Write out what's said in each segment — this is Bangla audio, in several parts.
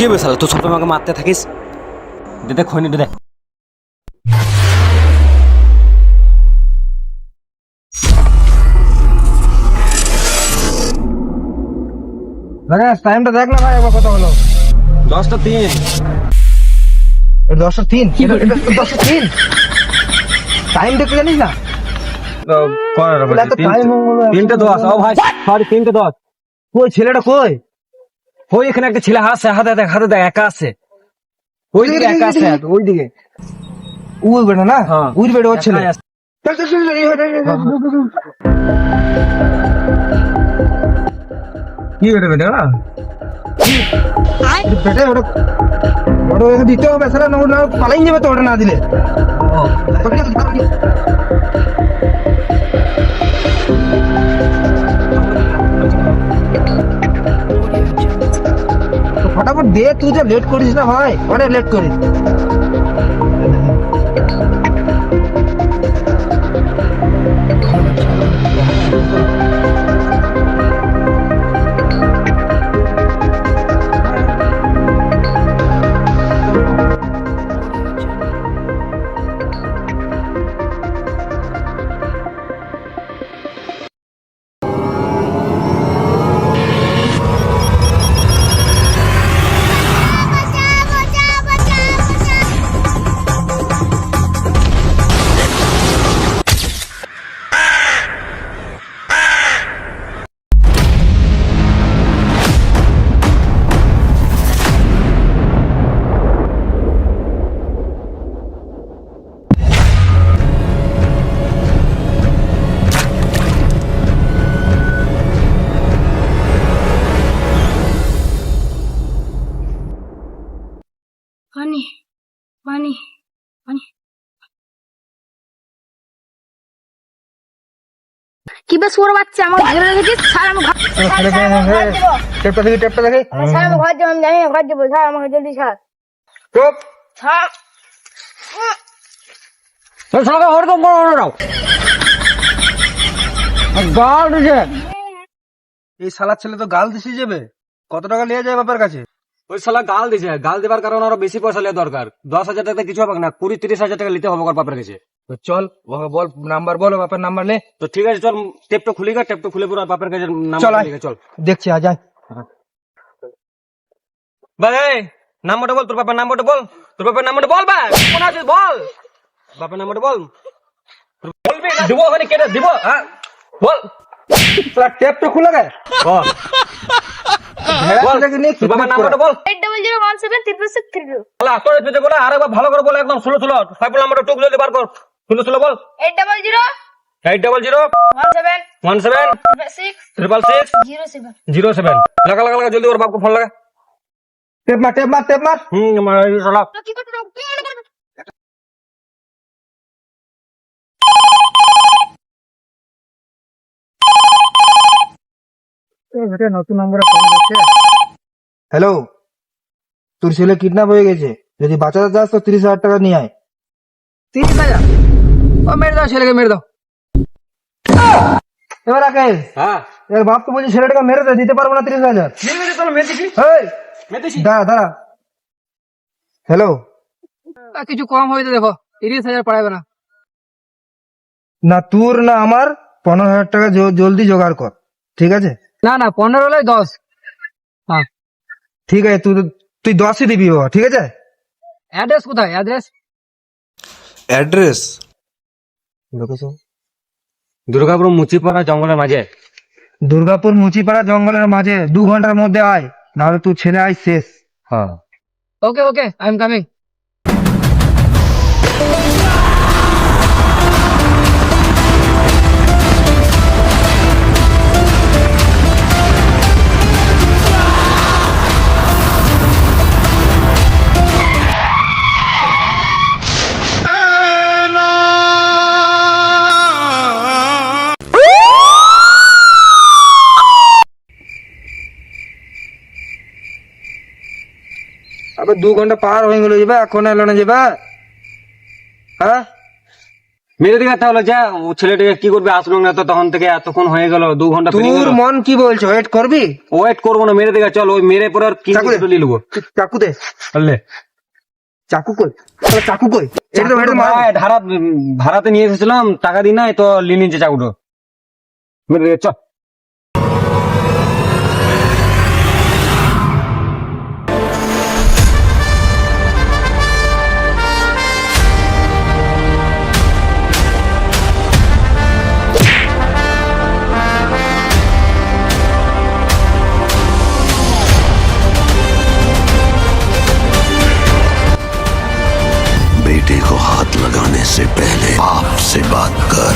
হবে শালা, তুই সবসময় আমাকে মারতে থাকিস। দে দে খৈনি দে। টাইমটা দেখ না ভাই, একবার কথা হলো 10টা 3। 10:03। 10:03 টাইম দেখতে জানিস না? তিনটে 10। ও ভাই সরি 3টে 10। কই ছেলেটা কই? ওই এখানে একটা ছেলে হাতে হাতে দেখ একা আছে। ওই দিকে একা আছে, ওই দিকে। ওই বেটা না, হ্যাঁ। ওই বেটা ওর ছেলে। একাই আছে। কি বেটা বেটা না বেটা ওটা ওটা দিতে হবে স্যার, না পালাই যাবে তো ওটা না দিলে। তো ফটাফট দে, তুই যা লেট করিস না ভাই, অনেক লেট করিস। পানি পানি পানি। কি বেশ ওর বাচ্চা আমার ঘরে রেখেছিস, স্যার আমি টেপটা দেখি, টেপটা দেখি। স্যার আমি ঘর যাবো, আমি জানি না ঘর যাবো, স্যার আমাকে জলদি স্যার চুপ। স্যার। সবাই হরদম বড় দাও। গাল দিছে। এই শালার ছেলে তো গাল দিছি যাবে। কত টাকা নিয়ে যায় বাপের কাছে? ওই শালা গাল দিছে, গাল দেবার কারণে আরো বেশি পয়সা নেওয়া দরকার। 10,000 টাকা কিছু হবে না, 20-30,000 টাকা নিতে হবে ওর বাপের কাছে। তো চল ওকে বল, নাম্বার বল, বাপের নাম্বার নে। তো ঠিক আছে চল, টেপটা খুলে গা, টেপটা খুলে পুরো বাপের কাছে চল নাম্বার আয়। লিখে চল। দেখছি আজ আয়। ভাই নাম্বারটা বল, তোর বাপের নাম্বারটা বল, তোর বাপের নাম্বারটা বল ভাই, কোন আছে বল, বাপের নাম্বারটা বল। বলবি না দিব, ওখানে কেটে দিব। হ্যাঁ বল। তোরা টেপটা খুলে গে। বল ভেড়াটাকে নিয়ে তোর বাপের নাম্বারটা বল। 8001736332 বলা তোর পেতে বলা, আরেকবার ভালো করে বল, একদম ষোলো ষোলো সাইকেল নাম্বারটা টুক জলদি বার কর। ষোলো ষোলো বল। 800 800 17 6 666 07 07। লাগা লাগা লাগা, জলদি ওর বাপকে ফোন লাগা। টেপ মার, টেপ মার, টেপ মার। আমার শালা কি করতে দাও, কি মনে করবে? নতুন নম্বরে ফোন করছে। হ্যালো, তোর ছেলে কিডন্যাপ হয়ে গেছে, যদি বাঁচাতে চাস তো 30,000 টাকা নিয়ে আয়। 30,000? ও মেরে দাও, ছেলেকে মেরে দাও। এবার রাকেশ, হ্যাঁ এর বাপ তো বলছি ছেলেটাকে মেরে দে, দিতে পারবো না 30,000। ঠিক আছে চলো মেরেছি এই, মেরেছি। দাঁড়া দাঁড়া। হ্যালো, কিছু কম হইতে দেখো, 30,000 পাঠাবে না। না তোর না আমার, 15,000 টাকা জলদি জোগাড় কর, ঠিক আছে? না না 15 হলে 10। হ্যাঁ, ঠিক আছে, তুই 10ই দিবি বাবা, ঠিক আছে? অ্যাড্রেস কোথায়? Address address location Durgapur Muchipara জঙ্গলের মাঝে। দুর্গাপুর মুচিপাড়া জঙ্গলের মাঝে, 2 ঘন্টার মধ্যে আয়, নাহলে তুই ছেলে আয় শেষ। হ্যাঁ ওকে ওকে, আই এম কামিং। আবার 2 ঘন্টা পার হয়ে গেল, যাবে এখন এলো না যাবে? হ্যাঁ মেরে দিকে তাহলে যা, ও ছেলেটাকে কি করবে, আসলো না তো তখন থেকে, এতক্ষণ হয়ে গেল, 2 ঘন্টা পেরিয়ে তোর গেল। মন কি বলছে, ওয়েট করবি? ওয়েট করবো না, মেরে দিকে চল, ওই মেরে পরে আর চাকু দে। কিনে নিয়ে নেবো। চাকু দে, বুঝলে? চাকু কই? শালা চাকু কই? এটা তো ভাই, ভাড়াতে নিয়ে এসেছিলাম, টাকা দিই নাই তো নিয়ে নিচ্ছে চাকুটো। মেরে দিকে চল। बेटे को हाथ लगाने से पहले बाप से बात कर।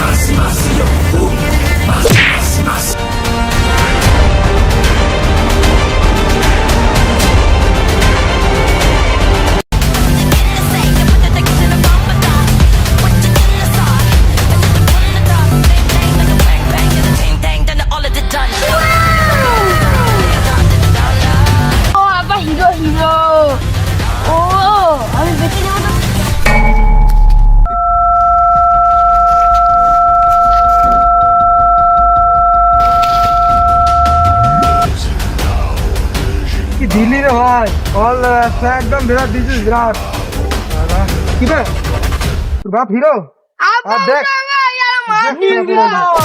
ও আবার হিরো হিরো। ও আমি বেঁচে যাবো তো। কি দিলি রে ভাই? অল একদম বিরাট দিছিস, বিরাট। কি বে, তোর বাপ হিরো? আব্বা আর দেখ। উঠাঙ্গা यार मार দেখ পুরো।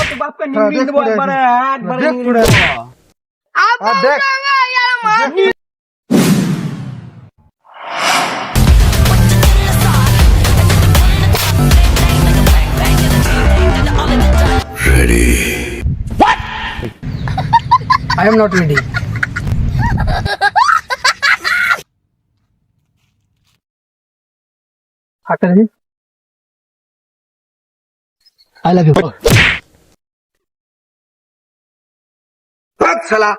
তো বাপকে নিয়ে নিয়ে নেবো একবারে, একবারে দেখ নিয়ে পুরো। নেবো। আব্বা আর দেখ। উঠাঙ্গা यार मार ready. I am not ready. I love you. ভাগ শালা।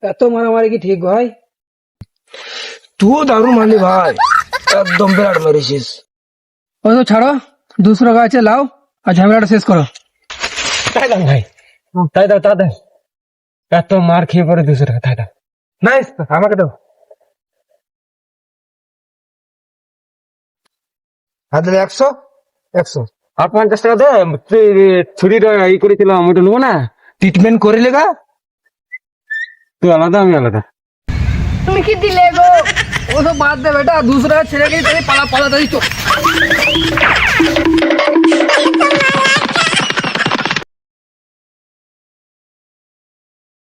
এত মারামারি কি ঠিক ভাই? তুই দারুণ মারলি ভাই, একদম বিরাট মেরেছিস। ওই তো ছাড়ো, दूसरा গাছে লাও আর ঝামেলাটা শেষ করো। তাই দাও ভাই, তাই দাও, তাই দাও। এত মার খেয়ে পরে 200 টাকা, তাই দাও। নাইস, আমাকে দাও। হাতে 100 100 আর 50 টাকা দে, ছুরিটা ই করেছিলাম, ওটা নেবো না। ট্রিটমেন্ট করে লেগা। তুই আলাদা, আমি আলাদা। তুমি কি দিলে গো? वो सब बात दे बेटा, दूसरा छेड़ेगी तेरी पला पला तेरी चो